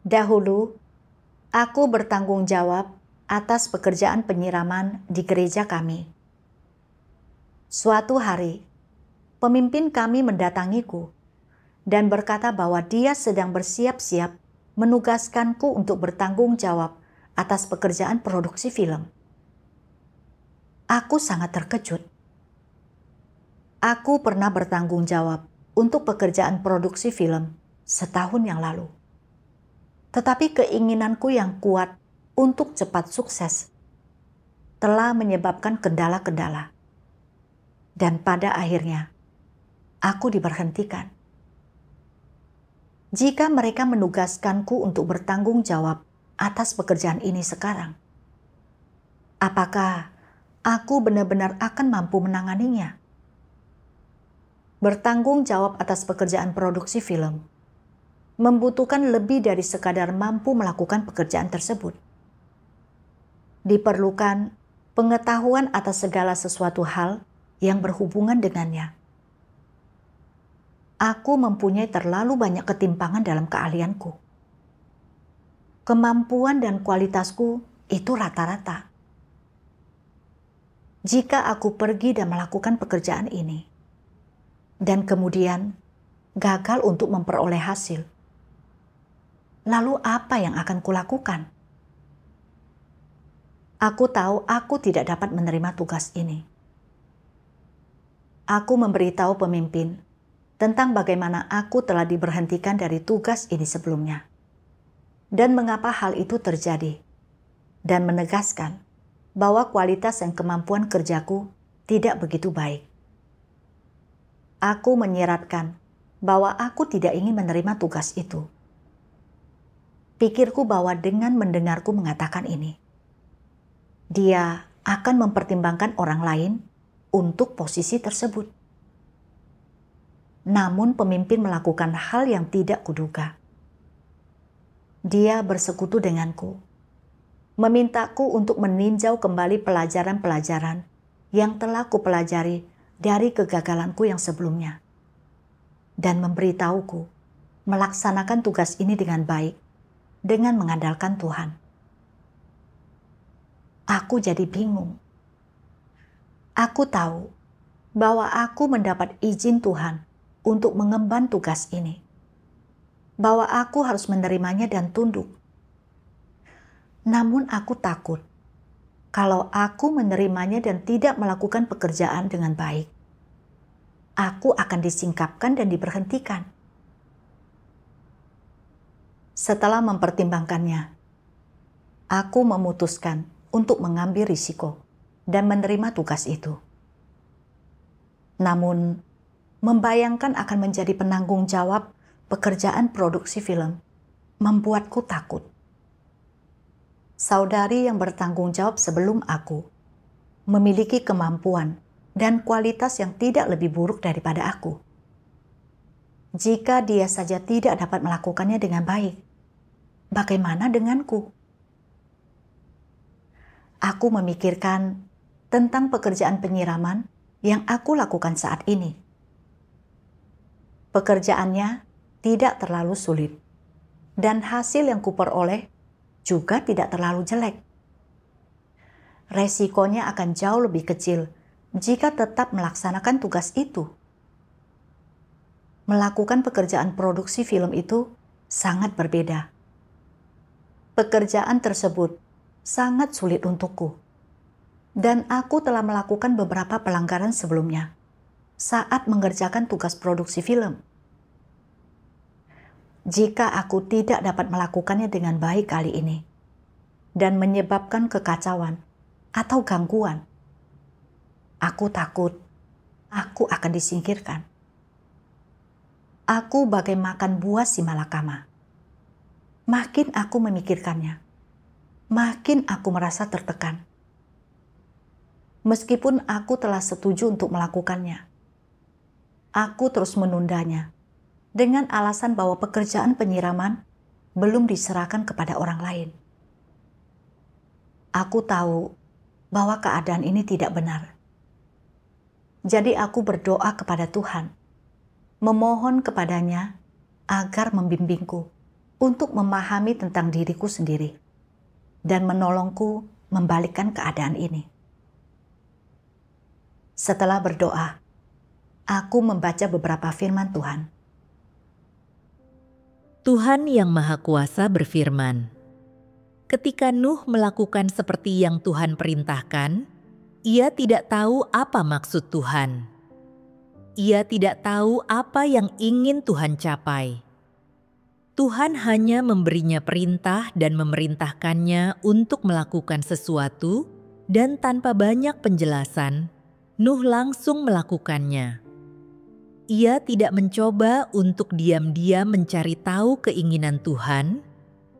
Dahulu, aku bertanggung jawab atas pekerjaan penyiraman di gereja kami. Suatu hari, pemimpin kami mendatangiku dan berkata bahwa dia sedang bersiap-siap menugaskanku untuk bertanggung jawab atas pekerjaan produksi film. Aku sangat terkejut. Aku pernah bertanggung jawab untuk pekerjaan produksi film setahun yang lalu. Tetapi keinginanku yang kuat untuk cepat sukses telah menyebabkan kendala-kendala. Dan pada akhirnya, aku diberhentikan. Jika mereka menugaskanku untuk bertanggung jawab atas pekerjaan ini sekarang, apakah aku benar-benar akan mampu menanganinya? Bertanggung jawab atas pekerjaan produksi film membutuhkan lebih dari sekadar mampu melakukan pekerjaan tersebut. Diperlukan pengetahuan atas segala sesuatu hal yang berhubungan dengannya. Aku mempunyai terlalu banyak ketimpangan dalam keahlianku. Kemampuan dan kualitasku itu rata-rata. Jika aku pergi dan melakukan pekerjaan ini, dan kemudian gagal untuk memperoleh hasil, lalu apa yang akan kulakukan? Aku tahu aku tidak dapat menerima tugas ini. Aku memberitahu pemimpin tentang bagaimana aku telah diberhentikan dari tugas ini sebelumnya, dan mengapa hal itu terjadi, dan menegaskan bahwa kualitas dan kemampuan kerjaku tidak begitu baik. Aku menyiratkan bahwa aku tidak ingin menerima tugas itu. Pikirku bahwa dengan mendengarku mengatakan ini, dia akan mempertimbangkan orang lain untuk posisi tersebut. Namun pemimpin melakukan hal yang tidak kuduga. Dia bersekutu denganku, memintaku untuk meninjau kembali pelajaran-pelajaran yang telah kupelajari dari kegagalanku yang sebelumnya, dan memberitahuku melaksanakan tugas ini dengan baik, dengan mengandalkan Tuhan. Aku jadi bingung. Aku tahu bahwa aku mendapat izin Tuhan untuk mengemban tugas ini, bahwa aku harus menerimanya dan tunduk. Namun aku takut kalau aku menerimanya dan tidak melakukan pekerjaan dengan baik, aku akan disingkapkan dan diberhentikan. Setelah mempertimbangkannya, aku memutuskan untuk mengambil risiko dan menerima tugas itu. Namun, membayangkan akan menjadi penanggung jawab pekerjaan produksi film membuatku takut. Saudari yang bertanggung jawab sebelum aku memiliki kemampuan dan kualitas yang tidak lebih buruk daripada aku. Jika dia saja tidak dapat melakukannya dengan baik, bagaimana denganku? Aku memikirkan tentang pekerjaan penyiraman yang aku lakukan saat ini. Pekerjaannya tidak terlalu sulit, dan hasil yang kuperoleh juga tidak terlalu jelek. Resikonya akan jauh lebih kecil jika tetap melaksanakan tugas itu. Melakukan pekerjaan produksi film itu sangat berbeda. Pekerjaan tersebut sangat sulit untukku, dan aku telah melakukan beberapa pelanggaran sebelumnya saat mengerjakan tugas produksi film. Jika aku tidak dapat melakukannya dengan baik kali ini dan menyebabkan kekacauan atau gangguan, aku takut aku akan disingkirkan. Aku bagai makan buah si malakama. Makin aku memikirkannya, makin aku merasa tertekan. Meskipun aku telah setuju untuk melakukannya, aku terus menundanya dengan alasan bahwa pekerjaan penyiraman belum diserahkan kepada orang lain. Aku tahu bahwa keadaan ini tidak benar. Jadi aku berdoa kepada Tuhan, memohon kepadanya agar membimbingku untuk memahami tentang diriku sendiri dan menolongku membalikkan keadaan ini. Setelah berdoa, aku membaca beberapa firman Tuhan. Tuhan Yang Maha Kuasa berfirman, ketika Nuh melakukan seperti yang Tuhan perintahkan, ia tidak tahu apa maksud Tuhan. Ia tidak tahu apa yang ingin Tuhan capai. Tuhan hanya memberinya perintah dan memerintahkannya untuk melakukan sesuatu, dan tanpa banyak penjelasan, Nuh langsung melakukannya. Ia tidak mencoba untuk diam-diam mencari tahu keinginan Tuhan.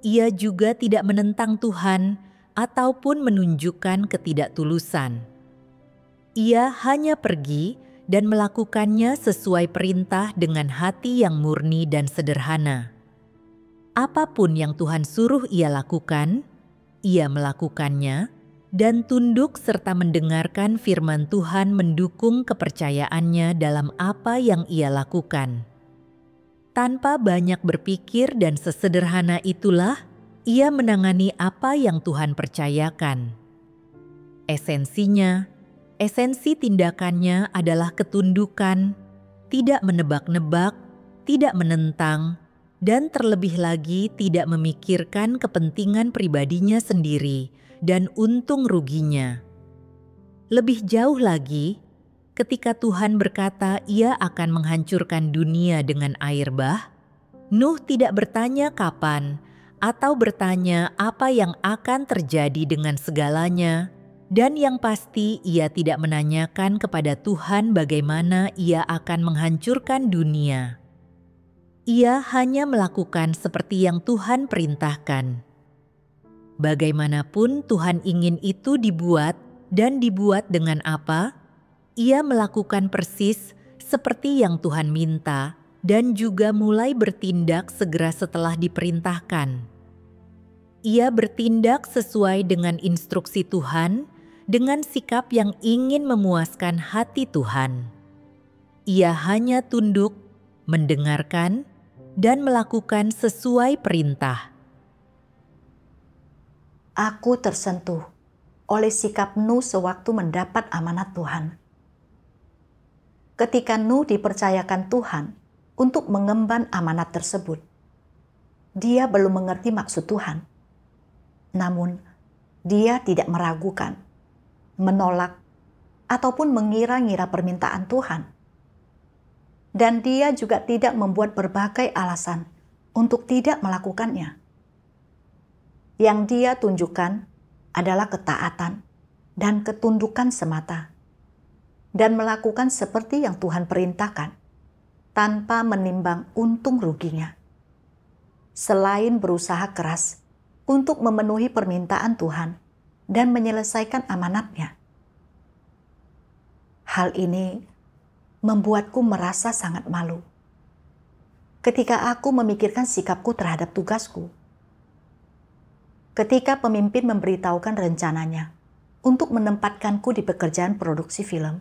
Ia juga tidak menentang Tuhan ataupun menunjukkan ketidaktulusan. Ia hanya pergi dan melakukannya sesuai perintah dengan hati yang murni dan sederhana. Apapun yang Tuhan suruh ia lakukan, ia melakukannya, dan tunduk serta mendengarkan firman Tuhan mendukung kepercayaannya dalam apa yang ia lakukan. Tanpa banyak berpikir dan sesederhana itulah, ia menangani apa yang Tuhan percayakan. Esensi tindakannya adalah ketundukan, tidak menebak-nebak, tidak menentang, dan terlebih lagi tidak memikirkan kepentingan pribadinya sendiri dan untung ruginya. Lebih jauh lagi, ketika Tuhan berkata ia akan menghancurkan dunia dengan air bah, Nuh tidak bertanya kapan atau bertanya apa yang akan terjadi dengan segalanya, dan yang pasti ia tidak menanyakan kepada Tuhan bagaimana ia akan menghancurkan dunia. Ia hanya melakukan seperti yang Tuhan perintahkan. Bagaimanapun Tuhan ingin itu dibuat dan dibuat dengan apa, ia melakukan persis seperti yang Tuhan minta dan juga mulai bertindak segera setelah diperintahkan. Ia bertindak sesuai dengan instruksi Tuhan dengan sikap yang ingin memuaskan hati Tuhan. Ia hanya tunduk, mendengarkan, dan melakukan sesuai perintah. Aku tersentuh oleh sikap Nuh sewaktu mendapat amanat Tuhan. Ketika Nuh dipercayakan Tuhan untuk mengemban amanat tersebut, dia belum mengerti maksud Tuhan. Namun, dia tidak meragukan, menolak, ataupun mengira-ngira permintaan Tuhan. Dan dia juga tidak membuat berbagai alasan untuk tidak melakukannya. Yang dia tunjukkan adalah ketaatan dan ketundukan semata, dan melakukan seperti yang Tuhan perintahkan, tanpa menimbang untung ruginya. Selain berusaha keras untuk memenuhi permintaan Tuhan dan menyelesaikan amanatnya. Hal ini membuatku merasa sangat malu ketika aku memikirkan sikapku terhadap tugasku. Ketika pemimpin memberitahukan rencananya untuk menempatkanku di pekerjaan produksi film,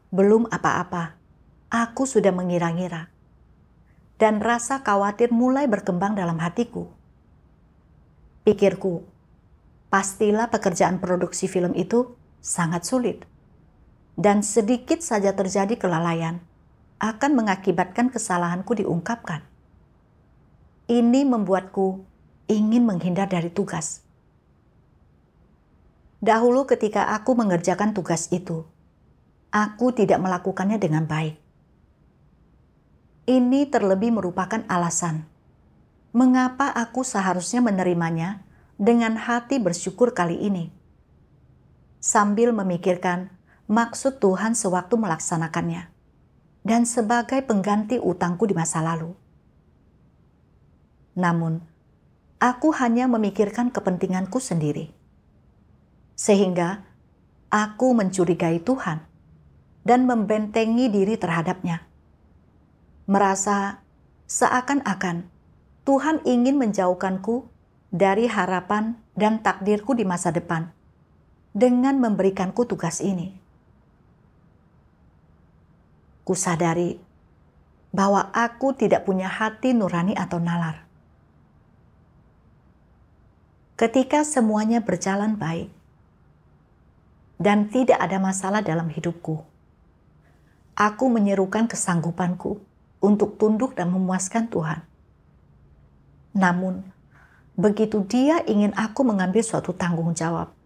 belum apa-apa, aku sudah mengira-ngira, dan rasa khawatir mulai berkembang dalam hatiku. Pikirku, pastilah pekerjaan produksi film itu sangat sulit, dan sedikit saja terjadi kelalaian akan mengakibatkan kesalahanku diungkapkan. Ini membuatku ingin menghindar dari tugas. Dahulu ketika aku mengerjakan tugas itu, aku tidak melakukannya dengan baik. Ini terlebih merupakan alasan mengapa aku seharusnya menerimanya dengan hati bersyukur kali ini, sambil memikirkan maksud Tuhan sewaktu melaksanakannya, dan sebagai pengganti utangku di masa lalu. Namun, aku hanya memikirkan kepentinganku sendiri. Sehingga aku mencurigai Tuhan dan membentengi diri terhadapnya. Merasa seakan-akan Tuhan ingin menjauhkanku dari harapan dan takdirku di masa depan dengan memberikanku tugas ini. Kusadari bahwa aku tidak punya hati nurani atau nalar, Ketika semuanya berjalan baik dan tidak ada masalah dalam hidupku, aku menyerukan kesanggupanku untuk tunduk dan memuaskan Tuhan. Namun, begitu Dia ingin aku mengambil suatu tanggung jawab,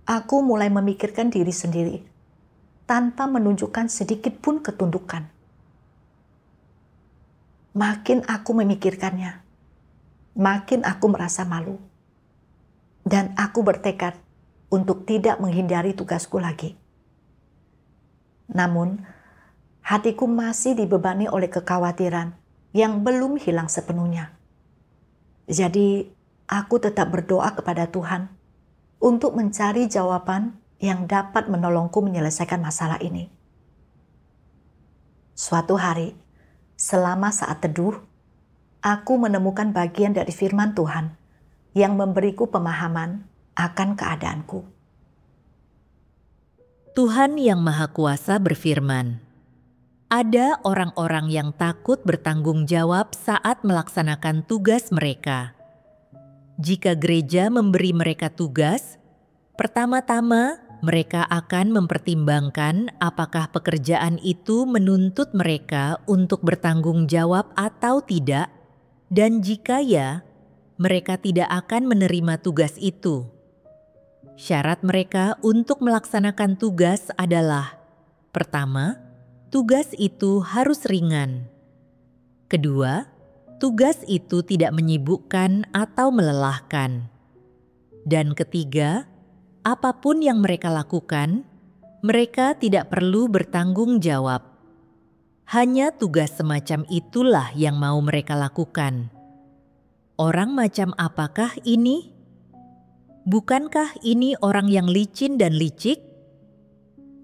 aku mulai memikirkan diri sendiri tanpa menunjukkan sedikit pun ketundukan. Makin aku memikirkannya, makin aku merasa malu. Dan aku bertekad untuk tidak menghindari tugasku lagi. Namun, hatiku masih dibebani oleh kekhawatiran yang belum hilang sepenuhnya. Jadi, aku tetap berdoa kepada Tuhan untuk mencari jawaban yang dapat menolongku menyelesaikan masalah ini. Suatu hari, selama saat teduh, aku menemukan bagian dari firman Tuhan yang memberiku pemahaman akan keadaanku. Tuhan Yang Maha Kuasa berfirman, "Ada orang-orang yang takut bertanggung jawab saat melaksanakan tugas mereka. Jika gereja memberi mereka tugas, pertama-tama mereka akan mempertimbangkan apakah pekerjaan itu menuntut mereka untuk bertanggung jawab atau tidak, dan jika ya, mereka tidak akan menerima tugas itu. Syarat mereka untuk melaksanakan tugas adalah: pertama, tugas itu harus ringan. Kedua, tugas itu tidak menyibukkan atau melelahkan. Dan ketiga, apapun yang mereka lakukan, mereka tidak perlu bertanggung jawab. Hanya tugas semacam itulah yang mau mereka lakukan. Orang macam apakah ini? Bukankah ini orang yang licin dan licik?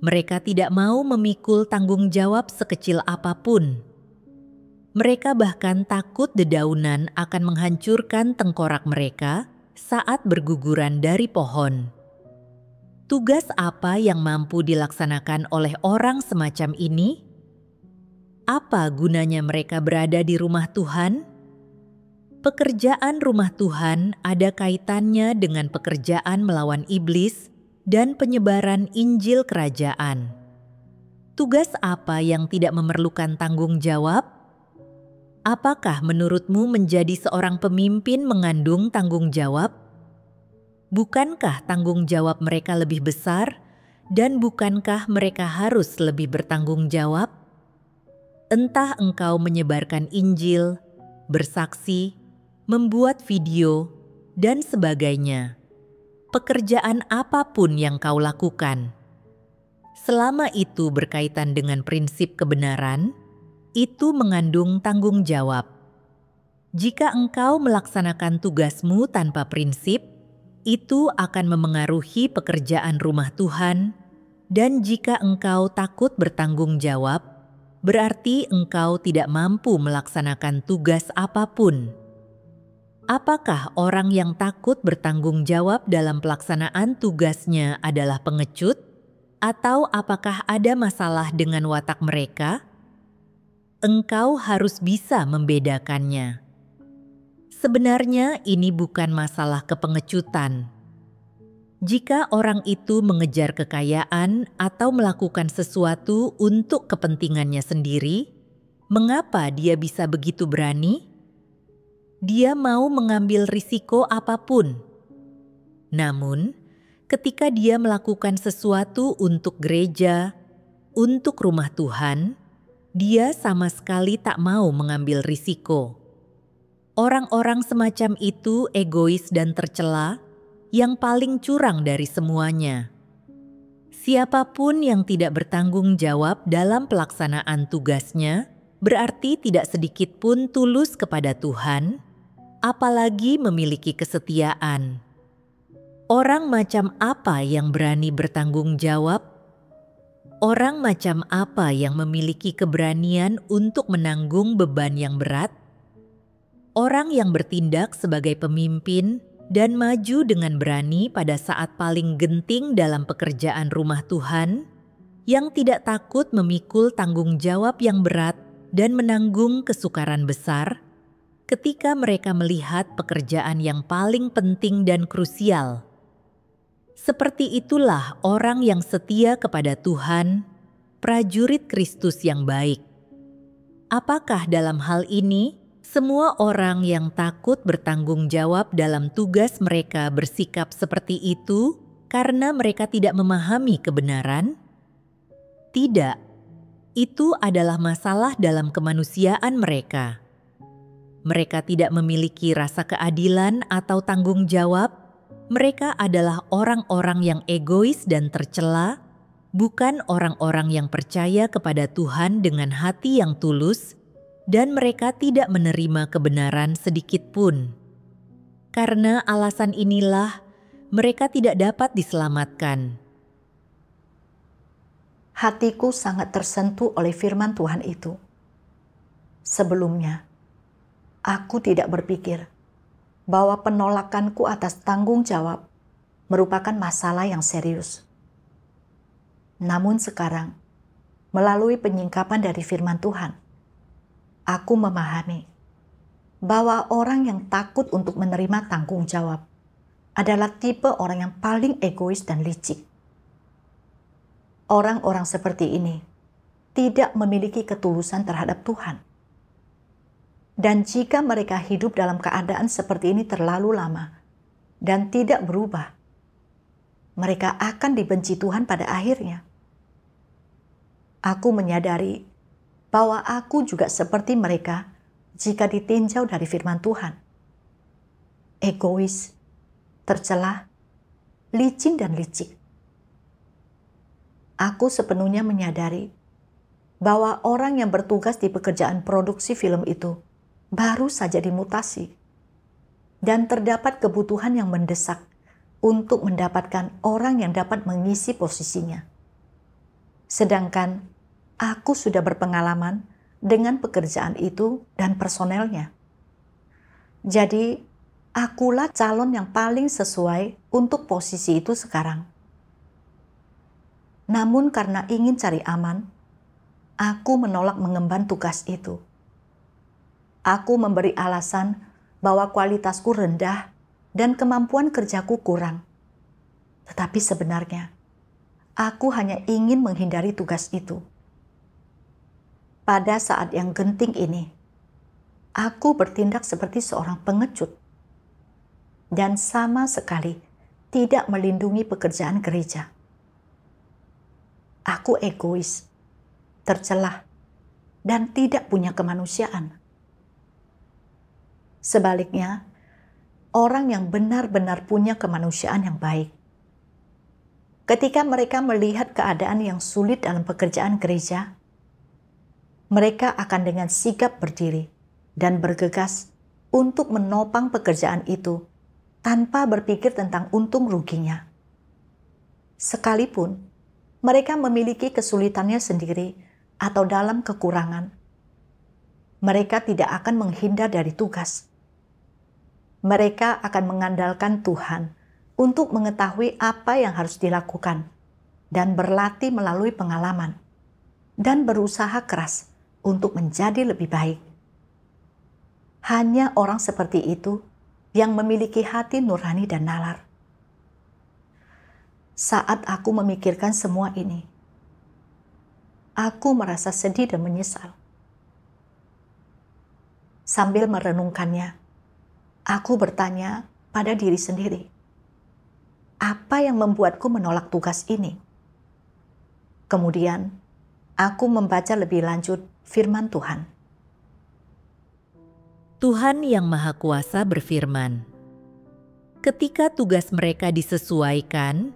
Mereka tidak mau memikul tanggung jawab sekecil apapun. Mereka bahkan takut dedaunan akan menghancurkan tengkorak mereka saat berguguran dari pohon. Tugas apa yang mampu dilaksanakan oleh orang semacam ini? Apa gunanya mereka berada di rumah Tuhan? Pekerjaan rumah Tuhan ada kaitannya dengan pekerjaan melawan iblis dan penyebaran Injil Kerajaan. Tugas apa yang tidak memerlukan tanggung jawab? Apakah menurutmu menjadi seorang pemimpin mengandung tanggung jawab? Bukankah tanggung jawab mereka lebih besar, dan bukankah mereka harus lebih bertanggung jawab? Entah engkau menyebarkan Injil, bersaksi, membuat video, dan sebagainya. Pekerjaan apapun yang kau lakukan, selama itu berkaitan dengan prinsip kebenaran, itu mengandung tanggung jawab. Jika engkau melaksanakan tugasmu tanpa prinsip, itu akan memengaruhi pekerjaan rumah Tuhan, dan jika engkau takut bertanggung jawab, berarti engkau tidak mampu melaksanakan tugas apapun. Apakah orang yang takut bertanggung jawab dalam pelaksanaan tugasnya adalah pengecut, atau apakah ada masalah dengan watak mereka? Engkau harus bisa membedakannya. Sebenarnya ini bukan masalah kepengecutan. Jika orang itu mengejar kekayaan atau melakukan sesuatu untuk kepentingannya sendiri, mengapa dia bisa begitu berani? Dia mau mengambil risiko apapun. Namun, ketika dia melakukan sesuatu untuk gereja, untuk rumah Tuhan, dia sama sekali tak mau mengambil risiko. Orang-orang semacam itu egois dan tercela, yang paling curang dari semuanya. Siapapun yang tidak bertanggung jawab dalam pelaksanaan tugasnya, berarti tidak sedikit pun tulus kepada Tuhan, apalagi memiliki kesetiaan. Orang macam apa yang berani bertanggung jawab? Orang macam apa yang memiliki keberanian untuk menanggung beban yang berat? Orang yang bertindak sebagai pemimpin dan maju dengan berani pada saat paling genting dalam pekerjaan rumah Tuhan, yang tidak takut memikul tanggung jawab yang berat dan menanggung kesukaran besar. ketika mereka melihat pekerjaan yang paling penting dan krusial. Seperti itulah orang yang setia kepada Tuhan, prajurit Kristus yang baik. Apakah dalam hal ini, semua orang yang takut bertanggung jawab dalam tugas mereka bersikap seperti itu karena mereka tidak memahami kebenaran? Tidak, itu adalah masalah dalam kemanusiaan mereka. Mereka tidak memiliki rasa keadilan atau tanggung jawab. Mereka adalah orang-orang yang egois dan tercela, bukan orang-orang yang percaya kepada Tuhan dengan hati yang tulus, dan mereka tidak menerima kebenaran sedikit pun. Karena alasan inilah, mereka tidak dapat diselamatkan. Hatiku sangat tersentuh oleh firman Tuhan itu. Sebelumnya, aku tidak berpikir bahwa penolakanku atas tanggung jawab merupakan masalah yang serius. Namun sekarang, melalui penyingkapan dari firman Tuhan, aku memahami bahwa orang yang takut untuk menerima tanggung jawab adalah tipe orang yang paling egois dan licik. Orang-orang seperti ini tidak memiliki ketulusan terhadap Tuhan. Dan jika mereka hidup dalam keadaan seperti ini terlalu lama dan tidak berubah, mereka akan dibenci Tuhan pada akhirnya. Aku menyadari bahwa aku juga seperti mereka jika ditinjau dari firman Tuhan. Egois, tercela, licin dan licik. Aku sepenuhnya menyadari bahwa orang yang bertugas di pekerjaan produksi film itu baru saja dimutasi, dan terdapat kebutuhan yang mendesak untuk mendapatkan orang yang dapat mengisi posisinya. Sedangkan aku sudah berpengalaman dengan pekerjaan itu dan personelnya. Jadi, akulah calon yang paling sesuai untuk posisi itu sekarang. Namun karena ingin cari aman, aku menolak mengemban tugas itu. Aku memberi alasan bahwa kualitasku rendah dan kemampuan kerjaku kurang. Tetapi sebenarnya, aku hanya ingin menghindari tugas itu. Pada saat yang genting ini, aku bertindak seperti seorang pengecut dan sama sekali tidak melindungi pekerjaan gereja. Aku egois, tercelah, dan tidak punya kemanusiaan. Sebaliknya, orang yang benar-benar punya kemanusiaan yang baik, ketika mereka melihat keadaan yang sulit dalam pekerjaan gereja, mereka akan dengan sigap berdiri dan bergegas untuk menopang pekerjaan itu tanpa berpikir tentang untung ruginya. Sekalipun mereka memiliki kesulitannya sendiri atau dalam kekurangan, mereka tidak akan menghindar dari tugas. Mereka akan mengandalkan Tuhan untuk mengetahui apa yang harus dilakukan dan berlatih melalui pengalaman dan berusaha keras untuk menjadi lebih baik. Hanya orang seperti itu yang memiliki hati nurani dan nalar. Saat aku memikirkan semua ini, aku merasa sedih dan menyesal. Sambil merenungkannya, aku bertanya pada diri sendiri, apa yang membuatku menolak tugas ini? Kemudian, aku membaca lebih lanjut firman Tuhan. Tuhan yang Maha Kuasa berfirman, ketika tugas mereka disesuaikan,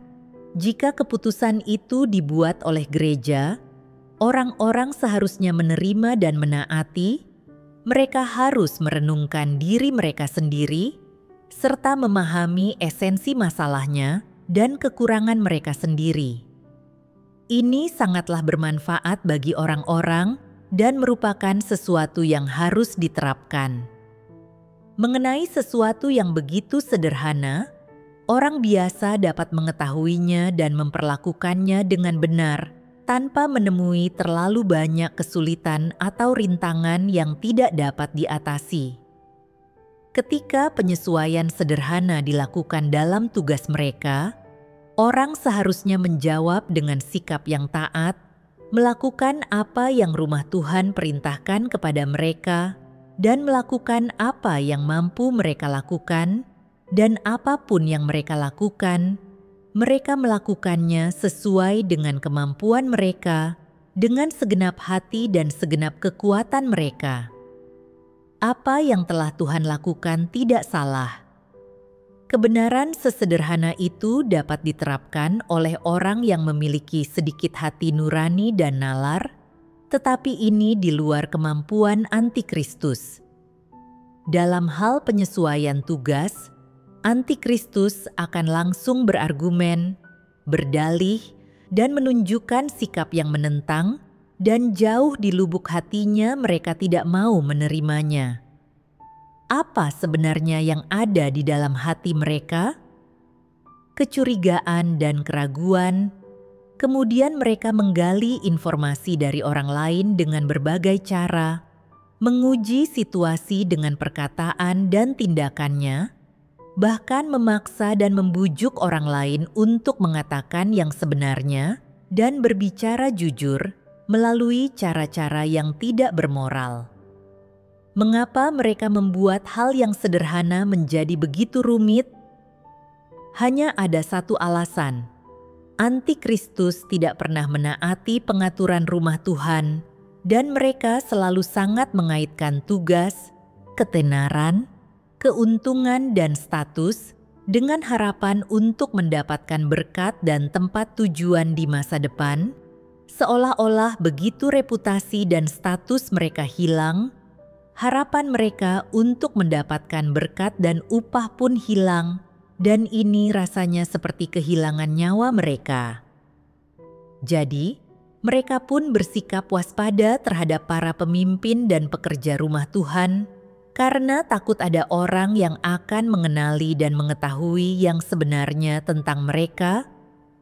jika keputusan itu dibuat oleh gereja, orang-orang seharusnya menerima dan menaati. Mereka harus merenungkan diri mereka sendiri, serta memahami esensi masalahnya dan kekurangan mereka sendiri. Ini sangatlah bermanfaat bagi orang-orang dan merupakan sesuatu yang harus diterapkan. Mengenai sesuatu yang begitu sederhana, orang biasa dapat mengetahuinya dan memperlakukannya dengan benar, tanpa menemui terlalu banyak kesulitan atau rintangan yang tidak dapat diatasi. Ketika penyesuaian sederhana dilakukan dalam tugas mereka, orang seharusnya menjawab dengan sikap yang taat, melakukan apa yang rumah Tuhan perintahkan kepada mereka, dan melakukan apa yang mampu mereka lakukan, dan apapun yang mereka lakukan, mereka melakukannya sesuai dengan kemampuan mereka, dengan segenap hati dan segenap kekuatan mereka. Apa yang telah Tuhan lakukan tidak salah. Kebenaran sesederhana itu dapat diterapkan oleh orang yang memiliki sedikit hati nurani dan nalar, tetapi ini di luar kemampuan antikristus. Dalam hal penyesuaian tugas, antikristus akan langsung berargumen, berdalih, dan menunjukkan sikap yang menentang, dan jauh di lubuk hatinya mereka tidak mau menerimanya. Apa sebenarnya yang ada di dalam hati mereka? Kecurigaan dan keraguan. Kemudian mereka menggali informasi dari orang lain dengan berbagai cara, menguji situasi dengan perkataan dan tindakannya, bahkan memaksa dan membujuk orang lain untuk mengatakan yang sebenarnya dan berbicara jujur melalui cara-cara yang tidak bermoral. Mengapa mereka membuat hal yang sederhana menjadi begitu rumit? Hanya ada satu alasan. Antikristus tidak pernah menaati pengaturan rumah Tuhan, dan mereka selalu sangat mengaitkan tugas, ketenaran, keuntungan, dan status dengan harapan untuk mendapatkan berkat dan tempat tujuan di masa depan, seolah-olah begitu reputasi dan status mereka hilang, harapan mereka untuk mendapatkan berkat dan upah pun hilang, dan ini rasanya seperti kehilangan nyawa mereka. Jadi, mereka pun bersikap waspada terhadap para pemimpin dan pekerja rumah Tuhan, karena takut ada orang yang akan mengenali dan mengetahui yang sebenarnya tentang mereka,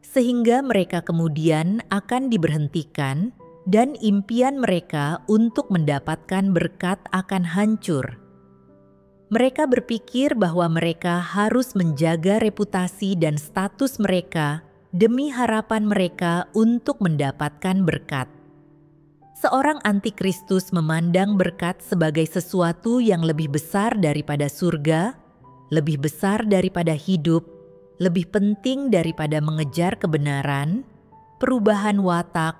sehingga mereka kemudian akan diberhentikan dan impian mereka untuk mendapatkan berkat akan hancur. Mereka berpikir bahwa mereka harus menjaga reputasi dan status mereka demi harapan mereka untuk mendapatkan berkat. Seorang antikristus memandang berkat sebagai sesuatu yang lebih besar daripada surga, lebih besar daripada hidup, lebih penting daripada mengejar kebenaran, perubahan watak,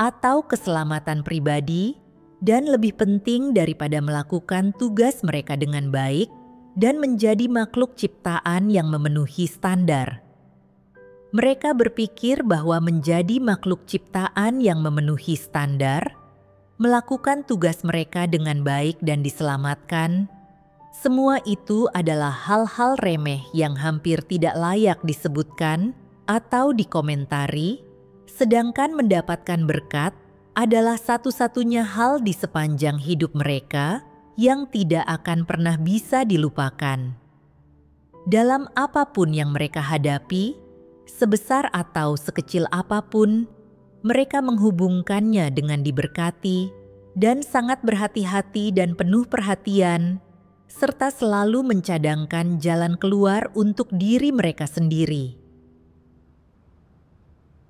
atau keselamatan pribadi, dan lebih penting daripada melakukan tugas mereka dengan baik dan menjadi makhluk ciptaan yang memenuhi standar. Mereka berpikir bahwa menjadi makhluk ciptaan yang memenuhi standar, melakukan tugas mereka dengan baik dan diselamatkan, semua itu adalah hal-hal remeh yang hampir tidak layak disebutkan atau dikomentari, sedangkan mendapatkan berkat adalah satu-satunya hal di sepanjang hidup mereka yang tidak akan pernah bisa dilupakan. Dalam apapun yang mereka hadapi, sebesar atau sekecil apapun, mereka menghubungkannya dengan diberkati dan sangat berhati-hati dan penuh perhatian, serta selalu mencadangkan jalan keluar untuk diri mereka sendiri.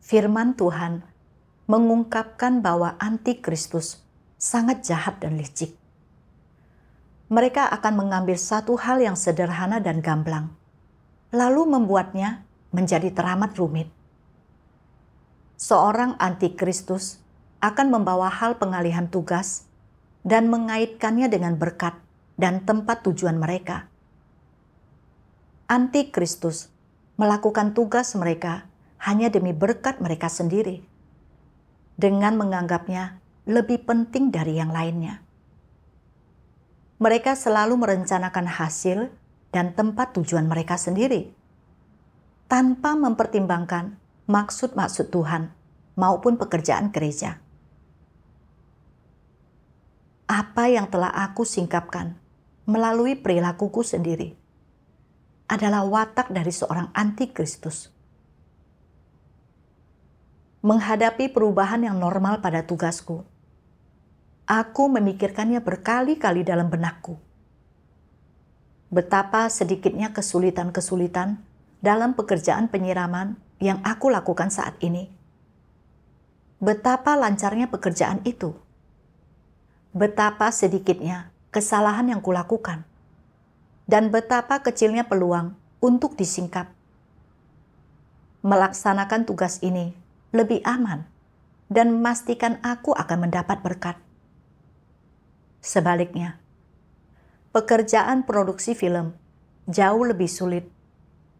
Firman Tuhan mengungkapkan bahwa antikristus sangat jahat dan licik. Mereka akan mengambil satu hal yang sederhana dan gamblang, lalu membuatnya menjadi teramat rumit. Seorang antikristus akan membawa hal pengalihan tugas dan mengaitkannya dengan berkat dan tempat tujuan mereka. Antikristus melakukan tugas mereka hanya demi berkat mereka sendiri, dengan menganggapnya lebih penting dari yang lainnya. Mereka selalu merencanakan hasil dan tempat tujuan mereka sendiri, tanpa mempertimbangkan maksud-maksud Tuhan maupun pekerjaan gereja. Apa yang telah aku singkapkan melalui perilakuku sendiri adalah watak dari seorang antikristus. Menghadapi perubahan yang normal pada tugasku, aku memikirkannya berkali-kali dalam benakku. Betapa sedikitnya kesulitan-kesulitan dalam pekerjaan penyiraman yang aku lakukan saat ini. Betapa lancarnya pekerjaan itu. Betapa sedikitnya kesalahan yang kulakukan. Dan betapa kecilnya peluang untuk disingkap. Melaksanakan tugas ini lebih aman dan memastikan aku akan mendapat berkat. Sebaliknya, pekerjaan produksi film jauh lebih sulit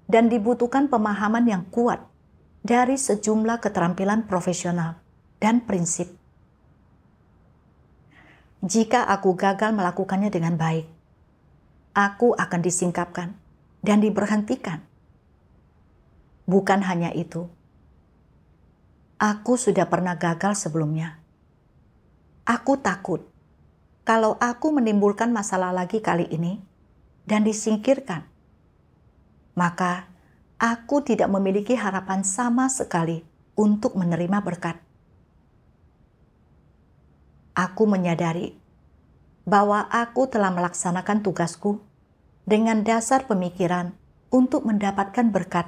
dan dibutuhkan pemahaman yang kuat dari sejumlah keterampilan profesional dan prinsip. Jika aku gagal melakukannya dengan baik, aku akan disingkapkan dan diberhentikan. Bukan hanya itu, aku sudah pernah gagal sebelumnya. Aku takut kalau aku menimbulkan masalah lagi kali ini dan disingkirkan, maka aku tidak memiliki harapan sama sekali untuk menerima berkat. Aku menyadari bahwa aku telah melaksanakan tugasku dengan dasar pemikiran untuk mendapatkan berkat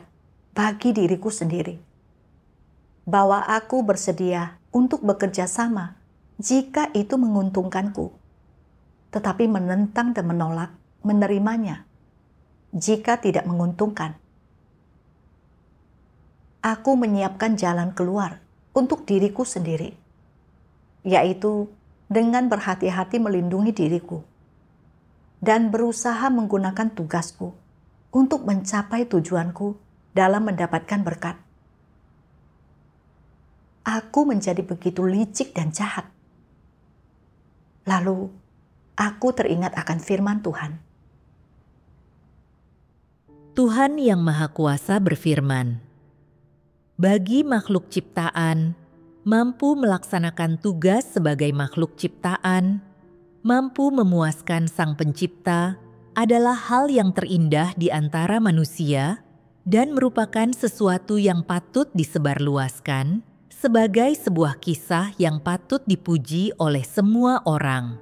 bagi diriku sendiri. Bahwa aku bersedia untuk bekerja sama jika itu menguntungkanku, tetapi menentang dan menolak menerimanya jika tidak menguntungkan. Aku menyiapkan jalan keluar untuk diriku sendiri, yaitu dengan berhati-hati melindungi diriku dan berusaha menggunakan tugasku untuk mencapai tujuanku dalam mendapatkan berkat. Aku menjadi begitu licik dan jahat. Lalu, aku teringat akan firman Tuhan. Tuhan yang Maha Kuasa berfirman, "Bagi makhluk ciptaan, mampu melaksanakan tugas sebagai makhluk ciptaan, mampu memuaskan Sang Pencipta adalah hal yang terindah di antara manusia dan merupakan sesuatu yang patut disebarluaskan sebagai sebuah kisah yang patut dipuji oleh semua orang."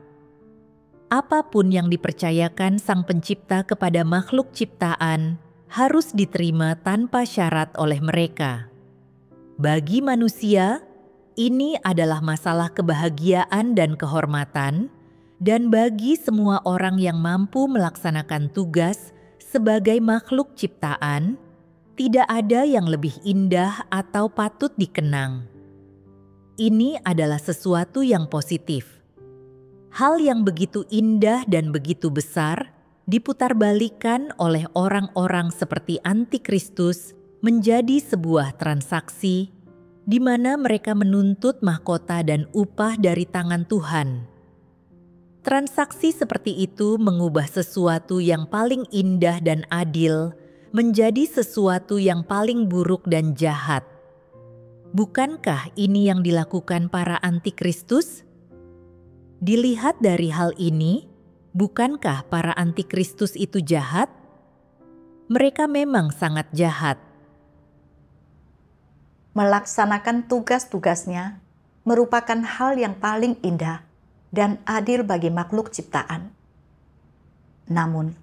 Apapun yang dipercayakan Sang Pencipta kepada makhluk ciptaan harus diterima tanpa syarat oleh mereka. Bagi manusia, ini adalah masalah kebahagiaan dan kehormatan, dan bagi semua orang yang mampu melaksanakan tugas sebagai makhluk ciptaan, tidak ada yang lebih indah atau patut dikenang. Ini adalah sesuatu yang positif. Hal yang begitu indah dan begitu besar diputarbalikkan oleh orang-orang seperti antikristus menjadi sebuah transaksi di mana mereka menuntut mahkota dan upah dari tangan Tuhan. Transaksi seperti itu mengubah sesuatu yang paling indah dan adil menjadi sesuatu yang paling buruk dan jahat. Bukankah ini yang dilakukan para antikristus? Dilihat dari hal ini, bukankah para antikristus itu jahat? Mereka memang sangat jahat. Melaksanakan tugas-tugasnya merupakan hal yang paling indah dan adil bagi makhluk ciptaan. Namun,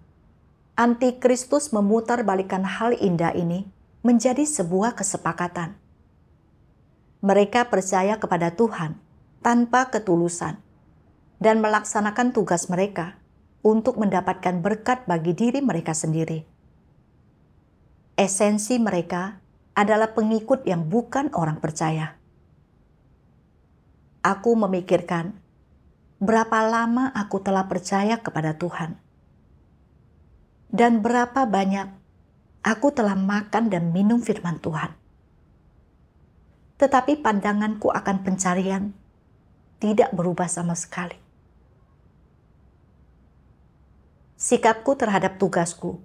antikristus memutarbalikkan hal indah ini menjadi sebuah kesepakatan. Mereka percaya kepada Tuhan tanpa ketulusan dan melaksanakan tugas mereka untuk mendapatkan berkat bagi diri mereka sendiri. Esensi mereka adalah pengikut yang bukan orang percaya. Aku memikirkan berapa lama aku telah percaya kepada Tuhan, dan berapa banyak aku telah makan dan minum firman Tuhan. Tetapi pandanganku akan pencarian tidak berubah sama sekali. Sikapku terhadap tugasku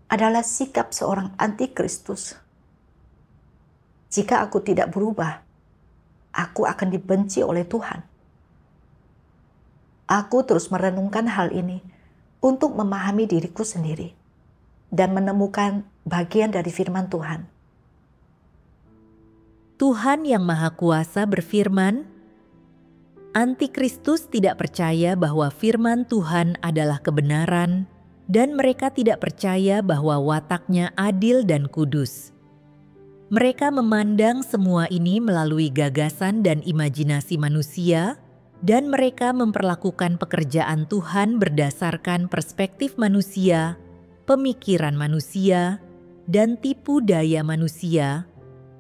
adalah sikap seorang antikristus. Jika aku tidak berubah, aku akan dibenci oleh Tuhan. Aku terus merenungkan hal ini untuk memahami diriku sendiri dan menemukan bagian dari firman Tuhan. Tuhan yang Maha Kuasa berfirman, Antikristus tidak percaya bahwa firman Tuhan adalah kebenaran dan mereka tidak percaya bahwa wataknya adil dan kudus. Mereka memandang semua ini melalui gagasan dan imajinasi manusia, dan mereka memperlakukan pekerjaan Tuhan berdasarkan perspektif manusia, pemikiran manusia, dan tipu daya manusia,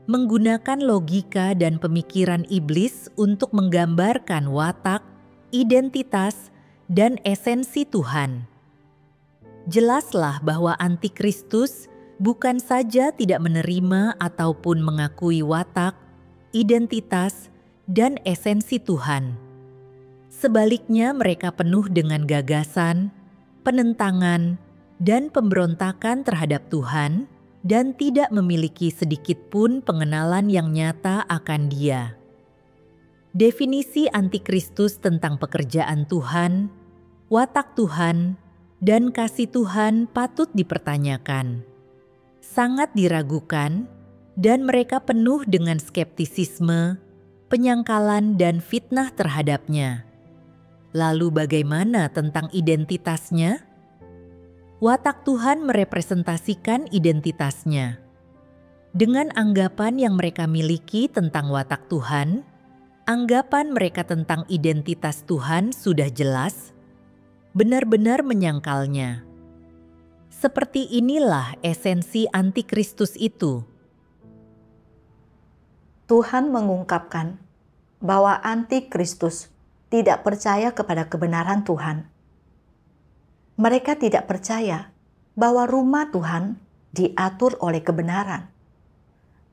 menggunakan logika dan pemikiran iblis untuk menggambarkan watak, identitas, dan esensi Tuhan. Jelaslah bahwa antikristus bukan saja tidak menerima ataupun mengakui watak, identitas, dan esensi Tuhan. Sebaliknya, mereka penuh dengan gagasan, penentangan, dan pemberontakan terhadap Tuhan, dan tidak memiliki sedikit pun pengenalan yang nyata akan Dia. Definisi antikristus tentang pekerjaan Tuhan, watak Tuhan, dan kasih Tuhan patut dipertanyakan, sangat diragukan, dan mereka penuh dengan skeptisisme, penyangkalan, dan fitnah terhadapnya. Lalu bagaimana tentang identitasnya? Watak Tuhan merepresentasikan identitasnya. Dengan anggapan yang mereka miliki tentang watak Tuhan, anggapan mereka tentang identitas Tuhan sudah jelas, benar-benar menyangkalnya. Seperti inilah esensi antikristus itu. Tuhan mengungkapkan bahwa antikristus tidak percaya kepada kebenaran Tuhan. Mereka tidak percaya bahwa rumah Tuhan diatur oleh kebenaran.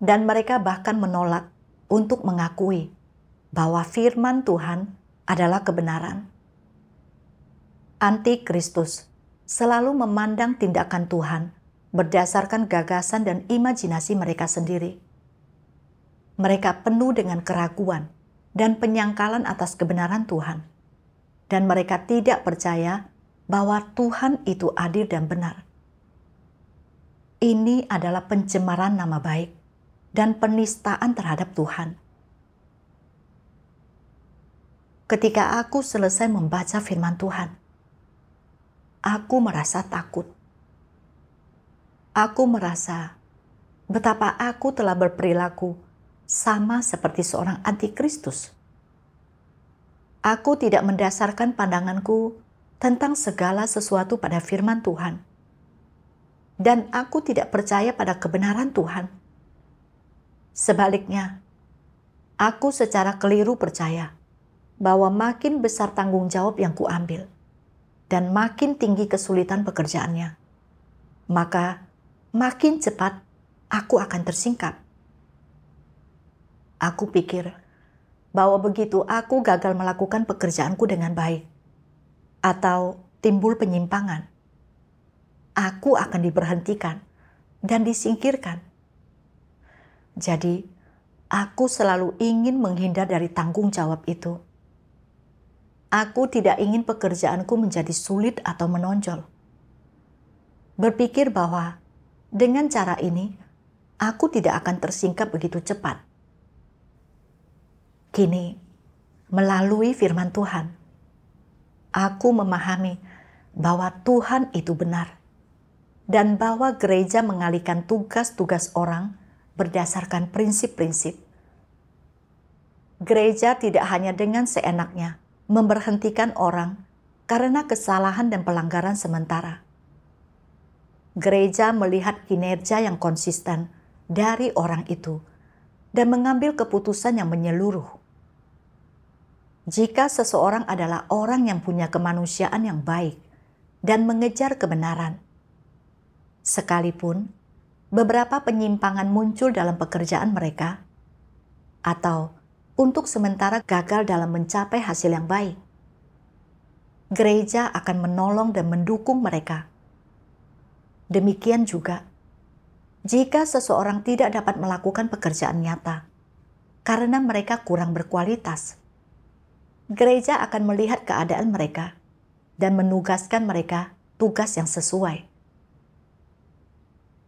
Dan mereka bahkan menolak untuk mengakui bahwa firman Tuhan adalah kebenaran. Antikristus selalu memandang tindakan Tuhan berdasarkan gagasan dan imajinasi mereka sendiri. Mereka penuh dengan keraguan dan penyangkalan atas kebenaran Tuhan. Dan mereka tidak percaya bahwa Tuhan itu adil dan benar. Ini adalah pencemaran nama baik dan penistaan terhadap Tuhan. Ketika aku selesai membaca firman Tuhan, aku merasa takut. Aku merasa betapa aku telah berperilaku sama seperti seorang antikristus. Aku tidak mendasarkan pandanganku tentang segala sesuatu pada firman Tuhan. Dan aku tidak percaya pada kebenaran Tuhan. Sebaliknya, aku secara keliru percaya bahwa makin besar tanggung jawab yang kuambil dan makin tinggi kesulitan pekerjaannya, maka makin cepat aku akan tersingkap. Aku pikir bahwa begitu aku gagal melakukan pekerjaanku dengan baik, atau timbul penyimpangan, aku akan diberhentikan dan disingkirkan. Jadi, aku selalu ingin menghindar dari tanggung jawab itu. Aku tidak ingin pekerjaanku menjadi sulit atau menonjol. Berpikir bahwa dengan cara ini, aku tidak akan tersingkap begitu cepat. Kini, melalui firman Tuhan, aku memahami bahwa Tuhan itu benar dan bahwa gereja mengalihkan tugas-tugas orang berdasarkan prinsip-prinsip. Gereja tidak hanya dengan seenaknya memberhentikan orang karena kesalahan dan pelanggaran sementara. Gereja melihat kinerja yang konsisten dari orang itu dan mengambil keputusan yang menyeluruh. Jika seseorang adalah orang yang punya kemanusiaan yang baik dan mengejar kebenaran, sekalipun beberapa penyimpangan muncul dalam pekerjaan mereka, atau untuk sementara gagal dalam mencapai hasil yang baik, gereja akan menolong dan mendukung mereka. Demikian juga, jika seseorang tidak dapat melakukan pekerjaan nyata karena mereka kurang berkualitas, gereja akan melihat keadaan mereka dan menugaskan mereka tugas yang sesuai.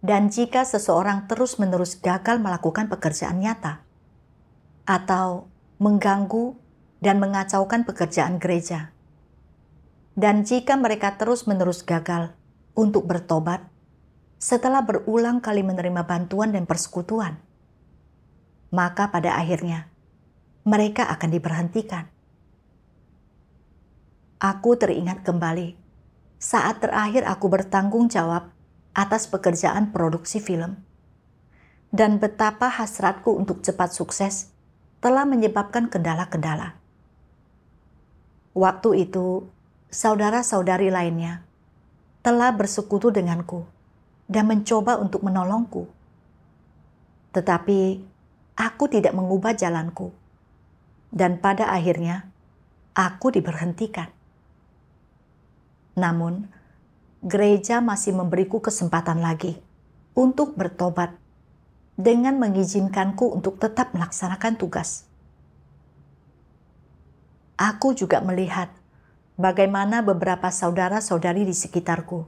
Dan jika seseorang terus-menerus gagal melakukan pekerjaan nyata, atau mengganggu dan mengacaukan pekerjaan gereja, dan jika mereka terus-menerus gagal untuk bertobat setelah berulang kali menerima bantuan dan persekutuan, maka pada akhirnya mereka akan diberhentikan. Aku teringat kembali saat terakhir aku bertanggung jawab atas pekerjaan produksi film, dan betapa hasratku untuk cepat sukses telah menyebabkan kendala-kendala. Waktu itu, saudara-saudari lainnya telah bersekutu denganku dan mencoba untuk menolongku. Tetapi aku tidak mengubah jalanku, dan pada akhirnya aku diberhentikan. Namun, gereja masih memberiku kesempatan lagi untuk bertobat dengan mengizinkanku untuk tetap melaksanakan tugas. Aku juga melihat bagaimana beberapa saudara-saudari di sekitarku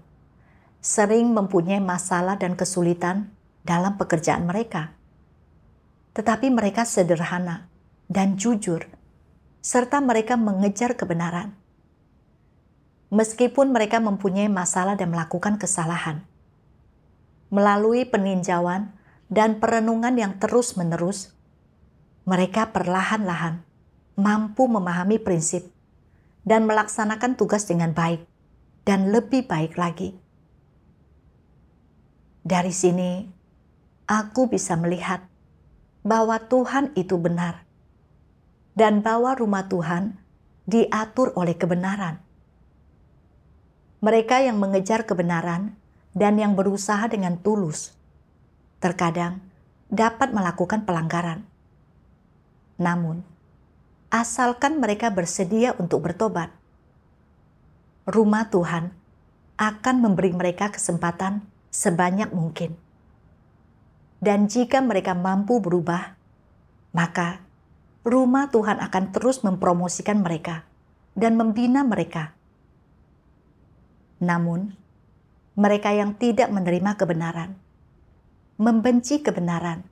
sering mempunyai masalah dan kesulitan dalam pekerjaan mereka. Tetapi mereka sederhana dan jujur, serta mereka mengejar kebenaran. Meskipun mereka mempunyai masalah dan melakukan kesalahan, melalui peninjauan dan perenungan yang terus-menerus, mereka perlahan-lahan mampu memahami prinsip dan melaksanakan tugas dengan baik dan lebih baik lagi. Dari sini, aku bisa melihat bahwa Tuhan itu benar dan bahwa rumah Tuhan diatur oleh kebenaran. Mereka yang mengejar kebenaran dan yang berusaha dengan tulus terkadang dapat melakukan pelanggaran. Namun, asalkan mereka bersedia untuk bertobat, rumah Tuhan akan memberi mereka kesempatan sebanyak mungkin. Dan jika mereka mampu berubah, maka rumah Tuhan akan terus mempromosikan mereka dan membina mereka. Namun, mereka yang tidak menerima kebenaran, membenci kebenaran,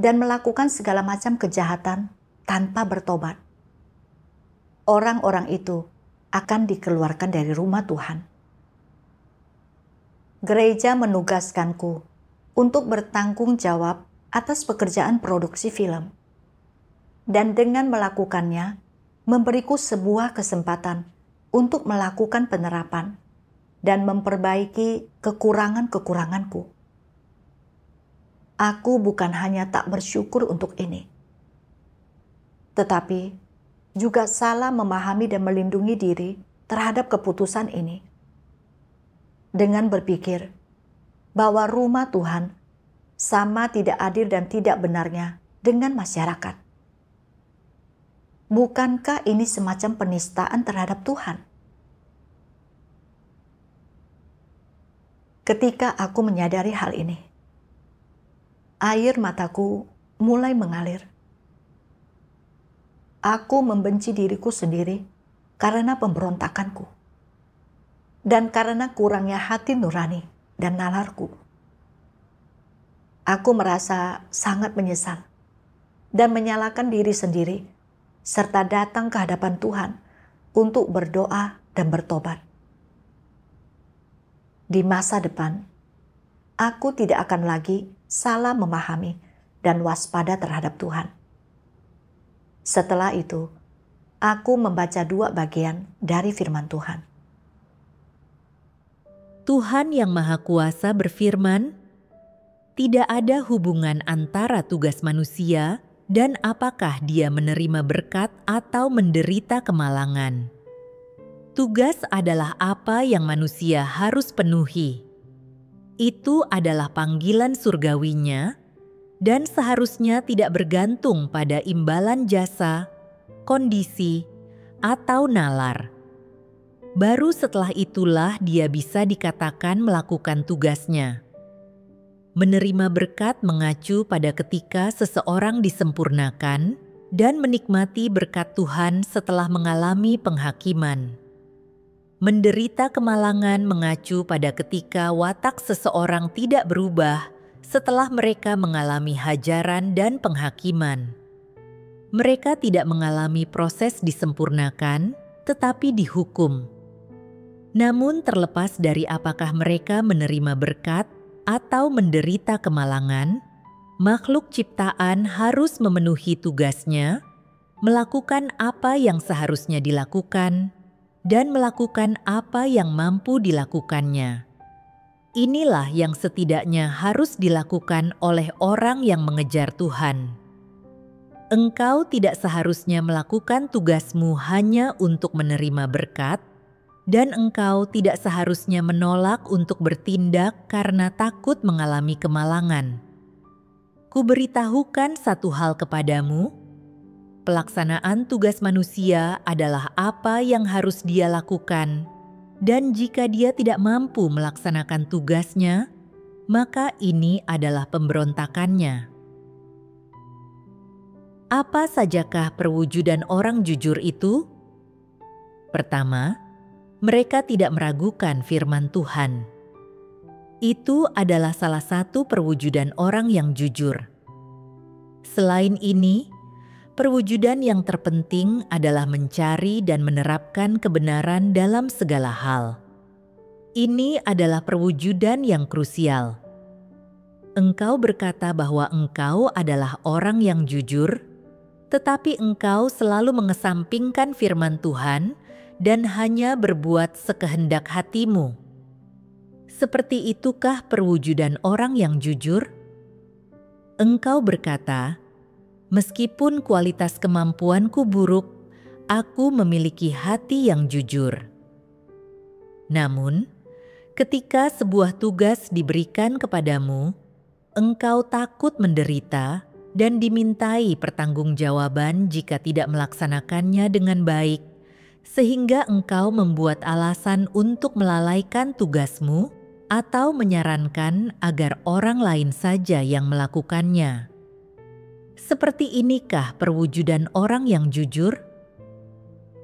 dan melakukan segala macam kejahatan tanpa bertobat, orang-orang itu akan dikeluarkan dari rumah Tuhan. Gereja menugaskanku untuk bertanggung jawab atas pekerjaan produksi film, dan dengan melakukannya, memberiku sebuah kesempatan untuk melakukan penerapan dan memperbaiki kekurangan-kekuranganku. Aku bukan hanya tak bersyukur untuk ini, tetapi juga salah memahami dan melindungi diri terhadap keputusan ini, dengan berpikir bahwa rumah Tuhan sama tidak adil dan tidak benarnya dengan masyarakat. Bukankah ini semacam penistaan terhadap Tuhan? Ketika aku menyadari hal ini, air mataku mulai mengalir. Aku membenci diriku sendiri karena pemberontakanku dan karena kurangnya hati nurani dan nalarku. Aku merasa sangat menyesal dan menyalahkan diri sendiri, serta datang ke hadapan Tuhan untuk berdoa dan bertobat. Di masa depan, aku tidak akan lagi salah memahami dan waspada terhadap Tuhan. Setelah itu, aku membaca 2 bagian dari firman Tuhan. Tuhan yang Maha Kuasa berfirman, "Tidak ada hubungan antara tugas manusia dan apakah dia menerima berkat atau menderita kemalangan. Tugas adalah apa yang manusia harus penuhi. Itu adalah panggilan surgawinya dan seharusnya tidak bergantung pada imbalan jasa, kondisi, atau nalar. Baru setelah itulah dia bisa dikatakan melakukan tugasnya. Menerima berkat mengacu pada ketika seseorang disempurnakan dan menikmati berkat Tuhan setelah mengalami penghakiman. Menderita kemalangan mengacu pada ketika watak seseorang tidak berubah setelah mereka mengalami hajaran dan penghakiman. Mereka tidak mengalami proses disempurnakan, tetapi dihukum. Namun terlepas dari apakah mereka menerima berkat atau menderita kemalangan, makhluk ciptaan harus memenuhi tugasnya, melakukan apa yang seharusnya dilakukan, dan melakukan apa yang mampu dilakukannya. Inilah yang setidaknya harus dilakukan oleh orang yang mengejar Tuhan. Engkau tidak seharusnya melakukan tugasmu hanya untuk menerima berkat, dan engkau tidak seharusnya menolak untuk bertindak karena takut mengalami kemalangan. Kuberitahukan satu hal kepadamu, pelaksanaan tugas manusia adalah apa yang harus dia lakukan, dan jika dia tidak mampu melaksanakan tugasnya, maka ini adalah pemberontakannya. Apa sajakah perwujudan orang jujur itu? Pertama, mereka tidak meragukan firman Tuhan. Itu adalah salah satu perwujudan orang yang jujur. Selain ini, perwujudan yang terpenting adalah mencari dan menerapkan kebenaran dalam segala hal. Ini adalah perwujudan yang krusial. Engkau berkata bahwa engkau adalah orang yang jujur, tetapi engkau selalu mengesampingkan firman Tuhan dan hanya berbuat sekehendak hatimu. Seperti itukah perwujudan orang yang jujur? Engkau berkata, "Meskipun kualitas kemampuanku buruk, aku memiliki hati yang jujur." Namun, ketika sebuah tugas diberikan kepadamu, engkau takut menderita dan dimintai pertanggungjawaban jika tidak melaksanakannya dengan baik, sehingga engkau membuat alasan untuk melalaikan tugasmu atau menyarankan agar orang lain saja yang melakukannya. Seperti inikah perwujudan orang yang jujur?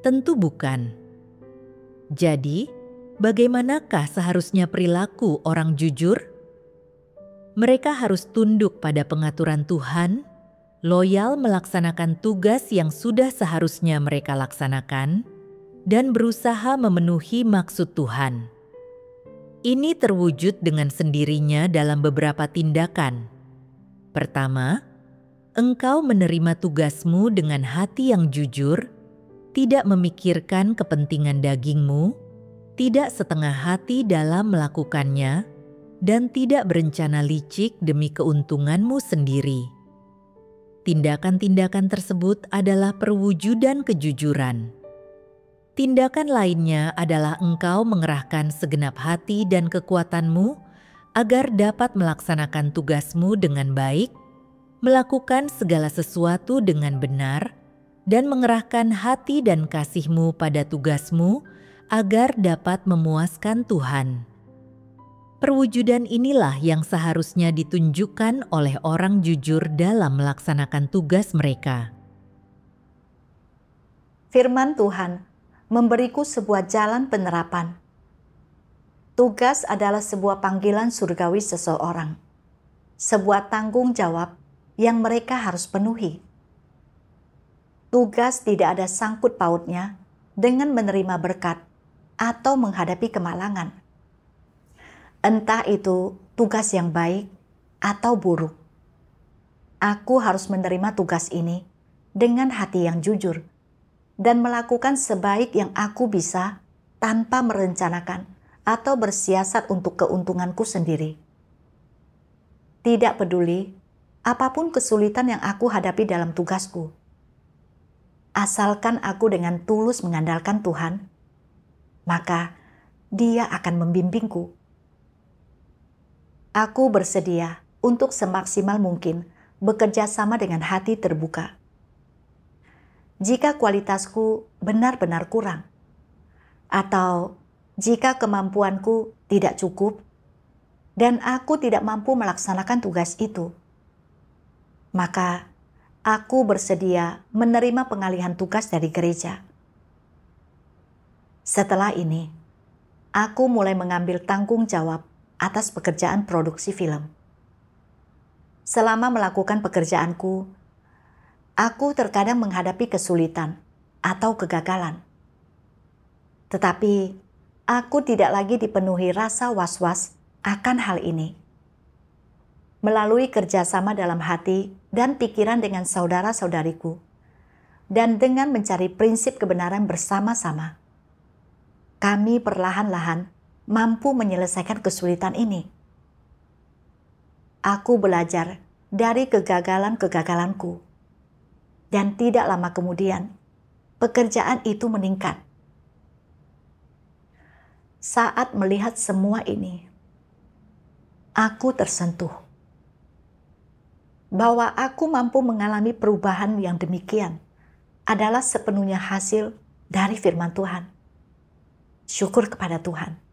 Tentu bukan. Jadi, bagaimanakah seharusnya perilaku orang jujur? Mereka harus tunduk pada pengaturan Tuhan, loyal melaksanakan tugas yang sudah seharusnya mereka laksanakan, dan berusaha memenuhi maksud Tuhan. Ini terwujud dengan sendirinya dalam beberapa tindakan. Pertama, engkau menerima tugasmu dengan hati yang jujur, tidak memikirkan kepentingan dagingmu, tidak setengah hati dalam melakukannya, dan tidak berencana licik demi keuntunganmu sendiri. Tindakan-tindakan tersebut adalah perwujudan kejujuran. Tindakan lainnya adalah engkau mengerahkan segenap hati dan kekuatanmu agar dapat melaksanakan tugasmu dengan baik, melakukan segala sesuatu dengan benar, dan mengerahkan hati dan kasihmu pada tugasmu agar dapat memuaskan Tuhan. Perwujudan inilah yang seharusnya ditunjukkan oleh orang jujur dalam melaksanakan tugas mereka. Firman Tuhan memberiku sebuah jalan penerapan. Tugas adalah sebuah panggilan surgawi seseorang, sebuah tanggung jawab yang mereka harus penuhi. Tugas tidak ada sangkut pautnya dengan menerima berkat atau menghadapi kemalangan. Entah itu tugas yang baik atau buruk. Aku harus menerima tugas ini dengan hati yang jujur dan melakukan sebaik yang aku bisa tanpa merencanakan atau bersiasat untuk keuntunganku sendiri. Tidak peduli apapun kesulitan yang aku hadapi dalam tugasku. Asalkan aku dengan tulus mengandalkan Tuhan, maka Dia akan membimbingku. Aku bersedia untuk semaksimal mungkin bekerja sama dengan hati terbuka. Jika kualitasku benar-benar kurang, atau jika kemampuanku tidak cukup, dan aku tidak mampu melaksanakan tugas itu, maka aku bersedia menerima pengalihan tugas dari gereja. Setelah ini, aku mulai mengambil tanggung jawab atas pekerjaan produksi film. Selama melakukan pekerjaanku, aku terkadang menghadapi kesulitan atau kegagalan. Tetapi aku tidak lagi dipenuhi rasa was-was akan hal ini. Melalui kerjasama dalam hati dan pikiran dengan saudara-saudariku, dan dengan mencari prinsip kebenaran bersama-sama, kami perlahan-lahan mampu menyelesaikan kesulitan ini. Aku belajar dari kegagalan-kegagalanku, dan tidak lama kemudian, pekerjaan itu meningkat. Saat melihat semua ini, aku tersentuh bahwa aku mampu mengalami perubahan yang demikian adalah sepenuhnya hasil dari firman Tuhan. Syukur kepada Tuhan.